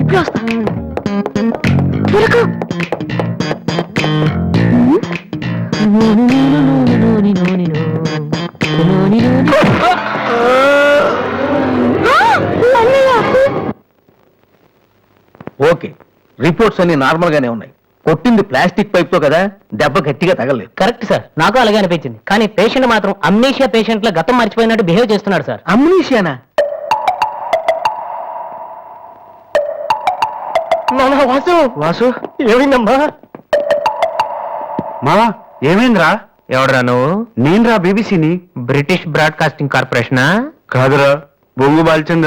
ఇప్పుడు వస్తా త్వరగా. ఓకే, రిపోర్ట్స్ అన్ని నార్మల్ గానే ఉన్నాయి. కొట్టింది ప్లాస్టిక్ పైప్ తో కదా, దెబ్బ గట్టిగా తగలేదు. కరెక్ట్ సార్, నాకు అలాగే అనిపించింది. కానీ పేషెంట్ మాత్రం అమ్నీషియా పేషెంట్ లా గతం మర్చిపోయినట్టు బిహేవ్ చేస్తున్నాడు సార్. అమ్నీషియానా? వాసు వాసు, ఏమైందమ్మా? మావా ఏమైందిరా? ఎవడరా నువ్వు? నేనురా, బీబీసీని. British broadcasting కార్పొరేషనా? కాదురా, బొంగు బాల్చంద.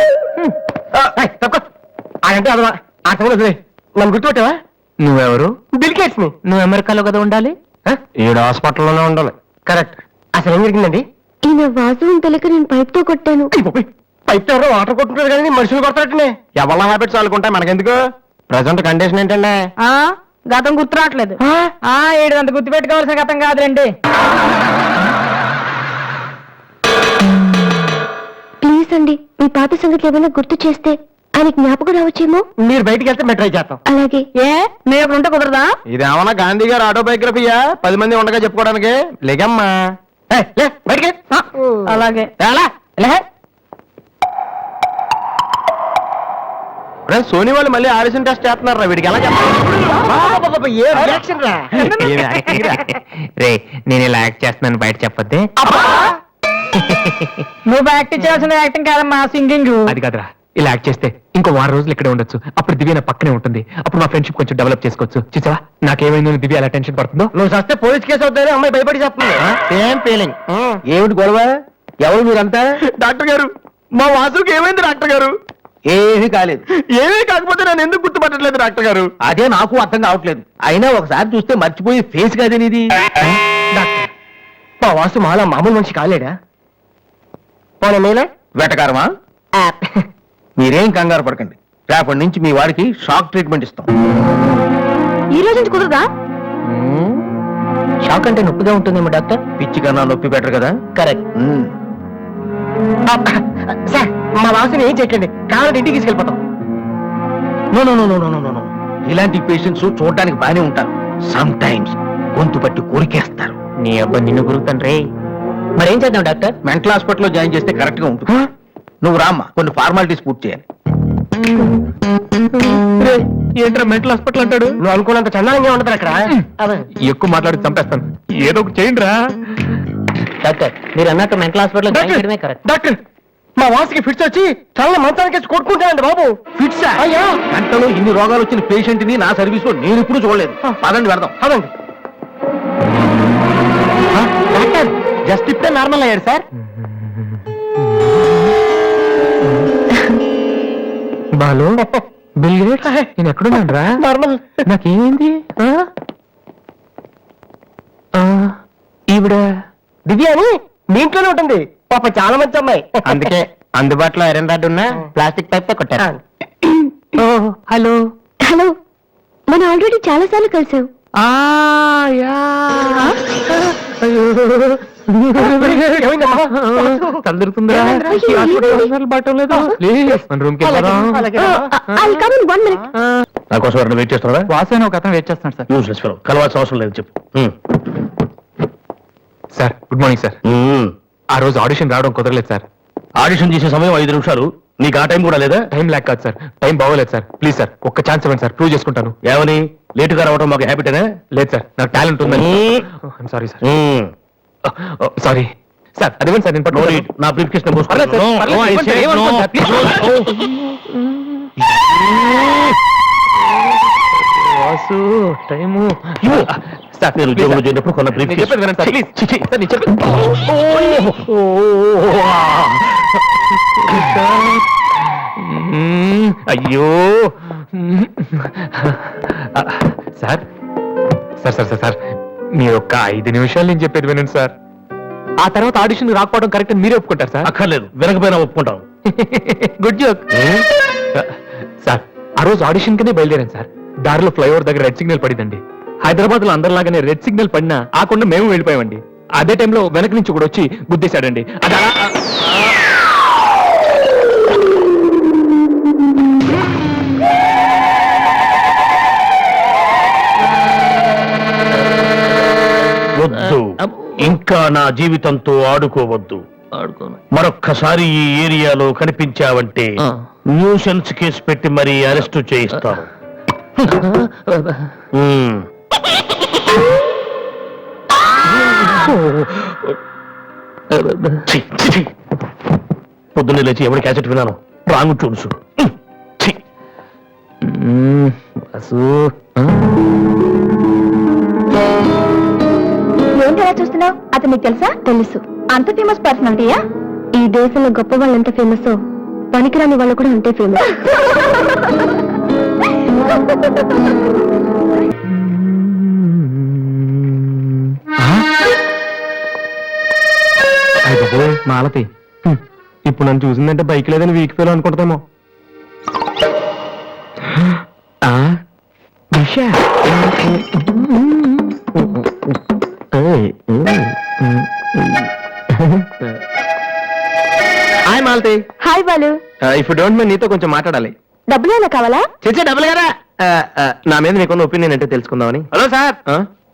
అంటే అదవా నన్ను గుర్తుపెట్టావా? నువ్వెవరు? బిల్గేట్స్ ని. నువ్వు అమెరికాలో కదా ఉండాలి? ఈడ హాస్పిటల్లోనే ఉండాలి. కరెక్ట్. అసలు ఏం జరిగిందండి? ఈయన వాసు తెలియక నేను పైప్ తో కొట్టాను. పైప్ ఎవరో వాటర్ కొట్టుకుంటారు కానీ మనుషులు కొడతారటనే. ఎవరి హ్యాబిట్స్ వాళ్ళకుంటాయి, మనకెందుకు? ప్రజెంట్ కండిషన్ ఏంటండి? గతం గుర్తు రావట్లేదు. ఏడు అంత గుర్తు పెట్టుకోవాల్సిన గతం కాదులేండి. ప్లీజ్ అండి, మీ పాత సంగతి ఏమైనా గుర్తు చేస్తే ఆయన జ్ఞాపకం రావచ్చేమో. మీరు బయటికి వెళ్తే మేము ట్రై చేస్తాం. అలాగే. నేను అక్కడ ఉంటే కుదరదా? ఇదేమన్నా గాంధీ గారు ఆటోబయోగ్రఫీయా 10 మంది ఉండగా చెప్పుకోవడానికి? లేకమ్మా బయటికి. అలాగే. సోనీ వాళ్ళు మళ్ళీ ఆడిషన్ టెస్ట్ చేస్తున్నారా? వీడికి ఎలా రే, నేను ఇలా యాక్ట్ చేస్తున్నాను బయట చెప్పొద్దే. నువ్వు యాక్టింగ్ చేయాల్సిన యాక్టింగ్ కాదమ్మా, సింగింగ్. అది కాదురా, ఇలా యాక్ట్ చేస్తే ఇంకో 6 రోజులు ఇక్కడే ఉండొచ్చు. అప్పుడు దివ్య నా పక్కనే ఉంటుంది. అప్పుడు మా ఫ్రెండ్షిప్ కొంచెం డెవలప్ చేసుకోవచ్చు. చూసావా నాకేమైందో, దివ్య ఎలా టెన్షన్ పడుతుందో. నువ్వు వస్తే పోలీస్ కేసు అవుతాయి, అమ్మాయి భయపడి చెప్తుంది. Same feeling. ఏమిటి గొడవ? ఎవరు మీరంతా? డాక్టర్ గారు, మా వాసుకి ఏమైంది డాక్టర్ గారు? ఏమీ కాలేదు. ఏమీ కాకపోతే నన్ను ఎందుకు గుర్తుపట్టట్లేదు డాక్టర్ గారు? అదే నాకు అర్థం కావట్లేదు. అయినా ఒకసారి చూస్తే మర్చిపోయి ఫేస్ కాదే నీది. డాక్టర్, మా వాసు మాలా మామూలు మనిషి కాలేడా? పోనీ మేలే వెటకారమా? మీరేం కంగారు పడకండి. రేపటి నుంచి మీ వాడికి షాక్ ట్రీట్మెంట్ ఇస్తాం. ఈ రోజు నుంచి కుదరదా? షాక్ అంటే నొప్పిగా ఉంటుందేమో డాక్టర్. పిచ్చి కన్నా నొప్పి బెటర్ కదా. కరెక్ట్. సార్, మా వాసుని ఏం చేయకండి, కావాలంటే ఇంటికి తీసుకెళ్ళిపోతాం. No no no no no no. ఇలాంటి పేషెంట్స్ చూడడానికి బానే ఉంటారు. సమ్ టైమ్స్ గొంతు పట్టి కోరికేస్తారు. నీ అబ్బాయి నిన్ను గురుతండ్రి. మరేం చేద్దాం డాక్టర్? మెంటల్ హాస్పిటల్లో జాయిన్ చేస్తే కరెక్ట్ గా ఉంటుంది. నువ్వు రామ్మా, కొన్ని ఫార్మాలిటీస్ పూర్తి చేయాలి. ఏంట్రా మెంటల్ హాస్పిటల్ అంటాడు? నువ్వు అనుకున్నంత చందానంగా ఉండదు అక్కడ. ఎక్కువ మాట్లాడి చంపేస్తాను. ఏదో ఒకటి చేయండి రా. డాక్టర్, మీరు అన్నట్టు మెంటల్ హాస్పిటల్ చేయడమే కరెక్ట్. డాక్టర్, మా వాసుకి ఫిట్స్ వచ్చి చాలా మంచానికి కొట్టుకుంటానండి బాబు. ఫిట్స్ అయ్యా? గంటలో ఇన్ని రోగాలు వచ్చిన పేషెంట్ ని నా సర్వీస్ లో నేను ఇప్పుడు చూడలేదు. పదండి వెళ్దాం. అదండి. డాక్టర్, జస్ట్ ఇప్పుడే నార్మల్ అయ్యాడు సార్. బాలు, బిల్ గేట్స్, నేను ఎక్కడున్నాను రా? నార్మల్. నాకేమైంది? ఈవిడ దివ్య అని మీ ఇంట్లోనే ఉంటుంది. పాప చాలా మంచి అమ్మాయి. అందుకే అందుబాటులో ఐరన్ రాడ్ ఉన్న ప్లాస్టిక్ పైప్ తో కొట్టారు. హలో హలో, మనం ఆల్రెడీ చాలా సార్లు కలిసాం. తలదిరుతుందా? నా కోసం ఎవరైనా వెయిట్ చేస్తున్నారా? వాసన ఒక అతను వెయిట్ చేస్తున్నాడు సార్. యూజ్లెస్ ఫెలో, కలవాల్సిన అవసరం లేదు. చెప్పు. Sir, good morning sir. ఆ రోజు ఆడిషన్ రావడం కుదరలేదు సార్. ఆడిషన్ చేసే సమయం 5 నిమిషాలు. నీకు ఆ టైం కూడా లేదా? టైం లేక కాదు సార్, టైం బాగోలేదు సార్. ప్లీజ్ సార్, ఒక్క ఛాన్స్ ఇవ్వండి సార్, ప్రూవ్ చేసుకుంటాను. ఏమని? లేటుగా రావడం మాకు హ్యాబిటేనా? లేదు సార్, నాకు టాలెంట్ ఉందని. Sorry sir. సారీ సార్, అదేమండి సార్, నేను నా బ్రీఫ్ కేస్ వాసు టైము సార్. నేను ఉద్యోగంలో చేరినప్పుడు కొన్న బ్రీఫ్ కేస్. అయ్యో sir sir sir sir sir మీరు ఒక్క 5 నిమిషాలు నేను చెప్పేది వినండి సార్. ఆ తర్వాత ఆడిషన్ రాకపోవడం కరెక్ట్ అని మీరే ఒప్పుకుంటారు సార్? అక్కర్లేదు, వినకపోయినా ఒప్పుకుంటాం. Good joke sir. ఆ రోజు ఆడిషన్ కిందే బయలుదేరాను సార్. దారిలో ఫ్లైఓవర్ దగ్గర రెడ్ సిగ్నల్ పడిందండి. హైదరాబాద్ లో అందరిలాగానే రెడ్ సిగ్నల్ పడినా ఆకుండా మేము వెళ్ళిపోయామండి. అదే టైంలో వెనక నుంచి కూడా వచ్చి గుద్దేశాడండి. అది అలా వద్దు, ఇంకా నా జీవితంతో ఆడుకోవద్దు. మరొక్కసారి ఈ ఏరియాలో కనిపించావంటే న్యూసెన్స్ కేసు పెట్టి మరీ అరెస్టు చేయిస్తాను. పొద్దున్నే లేచి ఎవరి క్యాసెట్ విన్నాను, రాంగ్ చూడుసు. ఏంటి అలా చూస్తున్నావు? అతను నీకు తెలుసా? తెలుసు. అంత ఫేమస్ పర్సనాలిటీయా? ఈ దేశంలో గొప్ప వాళ్ళు ఎంత ఫేమస్, పనికిరాని వాళ్ళు కూడా అంతే ఫేమస్. మాలతి ఇప్పుడు నన్ను చూసిందంటే బైక్ లేదని వీకిపోయాను అనుకుంటామో. Hi Malathi. Hi Balu. If don't mind నీతో కొంచెం మాట్లాడాలి. డబ్బులు ఏమైనా కావాలా? చచ్చా డబ్బులు కదా. నా మీద నీకున్న ఒపీనియన్ ఏంటో తెలుసుకుందామని. హలో సార్,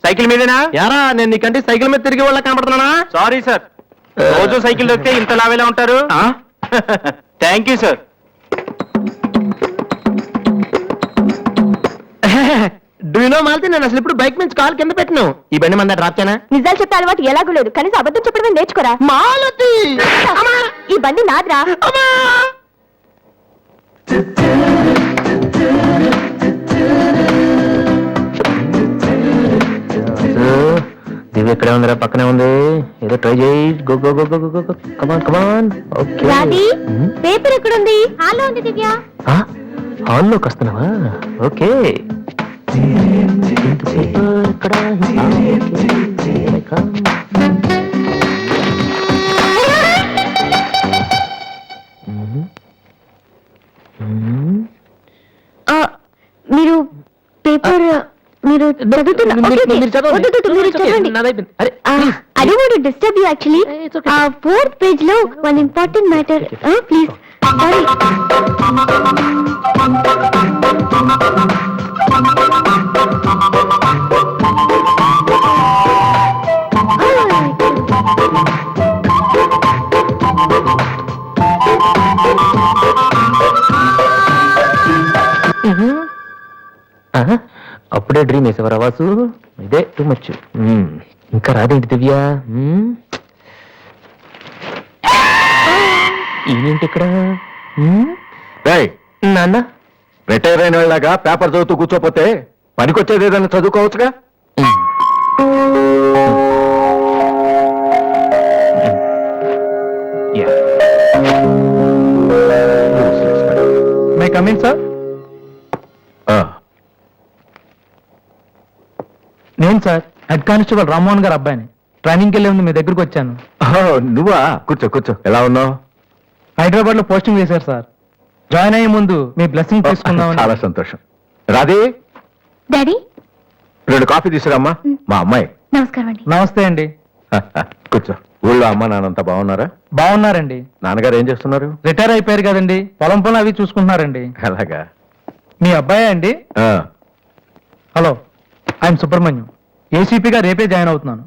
సైకిల్ మీదేనా? యారా నేను నీకంటే సైకిల్ మీద తిరిగి వాళ్ళ కనబడుతున్నానా? సారీ సార్, రోజు సైకిల్ దొరికితే ఇంత లావేలా ఉంటారు. Thank you sir. Do you know Malathi, నేను అసలు ఇప్పుడు బైక్ నుంచి కాల్ కింద పెట్టను. ఈ బండి మన డ్రాప్ చేయనా? నిజాలు చెప్పే అలవాటు ఎలాగూ లేదు, కనీసం అబద్ధం చెప్పడమే నేర్చుకోరా. మాలతి ఈ బండి నాదిరా. దివ్య ఎక్కడే ఉందిరా, పక్కనే ఉంది. ఏదో ట్రై చేయి. Go go go go go go. Come on come on. Okay. రాది, పేపర్ ఎక్కడుంది? హాల్లో ఉంది దివ్య. హాల్లోకి వస్తున్నావా? ఓకే. పేపర్ ఎక్కడ? మీరు పేపర్ మీరు చదువుతున్నా? I don't want to disturb you actually. Fourth page లో one important matter. Please. Sorry. అప్పుడే డ్రీమ్ వేసేవారు వాసు. ఇదే టూ మచ్. ఇంకా రాదేంటి దివ్య? ఏంటి ఇక్కడ? నాన్న రిటైర్ అయిన వాళ్ళగా పేపర్ చదువుతూ కూర్చోపోతే పనికొచ్చేది ఏదైనా చదువుకోవచ్చుగా. May come in sir. నేను సార్ హెడ్ కానిస్టేబుల్ రామ్మోహన్ గారు అబ్బాయిని. ట్రైనింగ్కి వెళ్ళే ముందు మీ దగ్గరకు వచ్చాను. నువ్వా? కూర్చో కూర్చో. ఎలా ఉన్నావు? హైదరాబాద్ లో పోస్టింగ్ వేశారు సార్. జాయిన్ అయ్యే ముందు మీ బ్లెస్సింగ్ తీసుకుందాం. చాలా సంతోషం. రాధే, డాడీ 2 కాఫీ తీసుకురామ్మా. మా అమ్మాయి. నమస్కారం అండి. నమస్తే అండి. కూర్చో. ఊళ్ళో అమ్మ నాన్నంతా బాగున్నారా? బాగున్నారండి. నాన్నగారు ఏం చేస్తున్నారు? రిటైర్ అయిపోయారు కదండి, పొలం పొలం అవి చూసుకుంటున్నారండి. అలాగా. మీ అబ్బాయి అండి? Hello, I'm Subrahmanyam. ఏసీపీగా రేపే జాయిన్ అవుతున్నాను.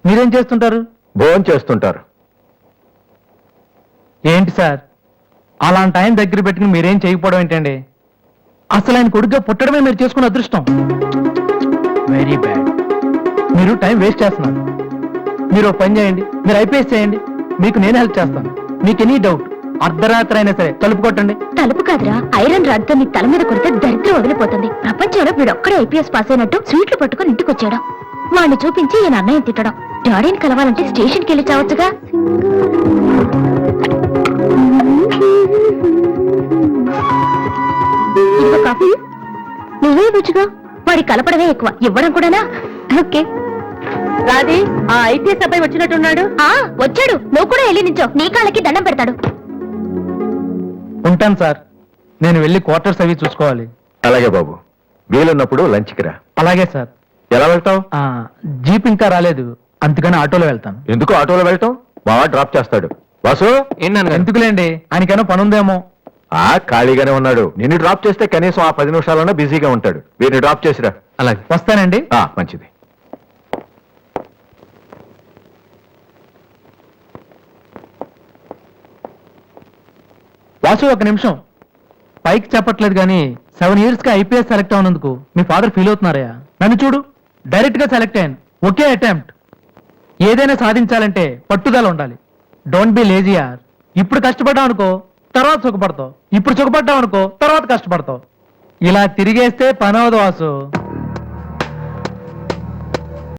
మీరేం చేస్తుంటారు? భోజనం చేస్తుంటారు. ఏంటి సార్ అలాంటి టైం దగ్గర పెట్టుకుని మీరేం చేయకపోవడం ఏంటండి? అసలు ఆయన కొడుగ్గా పుట్టడమే మీరు చేసుకున్న అదృష్టం. Very bad. మీరు టైం వేస్ట్ చేస్తున్నారు. మీరు ఒక పని చేయండి, మీరు ఐపీఎస్ చేయండి. మీకు నేను హెల్ప్ చేస్తాను. మీకు ఎనీ డౌట్ అర్ధరాత్రి అయినా సరే తలుపు కొట్టండి. తలుపు కాదురా, ఐరన్ రాడ్ తో నీ తల మీద కొడితే దరిద్రం వదిలిపోతుంది. ప్రపంచంలో వీడు ఒక్కడే ఐపీఎస్ పాస్ అయినట్టు స్వీట్లు పట్టుకుని ఇంటికి వచ్చాడు. వాడిని చూపించి ఈయన అన్నయ్య తిట్టడం. డాడీని కలవాలంటే స్టేషన్కి వెళ్ళి చావచ్చుగా. ఇదిగో కాఫీ. నువ్వే బుచ్చుగా. వాడి కలపడమే ఎక్కువ, ఇవ్వడం కూడానా? ఓకే. రాది, ఆ ఐపీఎస్ అబ్బాయి వచ్చినట్టున్నాడు. వచ్చాడు. నువ్వు కూడా వెళ్ళి నించో, నీ కాళ్ళకి దండం పెడతాడు. ఉంటాను సార్, నేను వెళ్ళి క్వార్టర్స్ అవి చూసుకోవాలి. అలాగే బాబు, వీలున్నప్పుడు లంచ్కి రా. అలాగే సార్. ఎలా వెళ్తావు? జీప్ ఇంకా రాలేదు, అందుకని ఆటోలో వెళ్తాను. ఎందుకు ఆటోలో వెళ్ళటం? బావా డ్రాప్ చేస్తాడు. వాసు ఏంటన్నా ఎందుకులేండి, ఆయనకైనా పని ఉందేమో. ఖాళీగానే ఉన్నాడు. నిన్ను డ్రాప్ చేస్తే కనీసం ఆ 10 నిమిషాలన్నా బిజీగా ఉంటాడు. వీరిని డ్రాప్ చేసిరా. అలాగే వస్తానండి. మంచిది. వాసు ఒక నిమిషం. పైకి చెప్పట్లేదు కానీ 7 years గా ఐపీఎస్ సెలెక్ట్ అవునందుకు మీ ఫాదర్ ఫీల్ అవుతున్నారయ్యా. నన్ను చూడు, డైరెక్ట్ గా సెలెక్ట్ అయ్యాను. ఒకే అటెంప్ట్. ఏదైనా సాధించాలంటే పట్టుదల ఉండాలి. డోంట్ బి లేజీ యార్. ఇప్పుడు కష్టపడ్డావు అనుకో, తర్వాత సుఖపడతావు. ఇప్పుడు సుఖపడ్డావు అనుకో, తర్వాత కష్టపడతావు. ఇలా తిరిగేస్తే పని అవదు వాసు.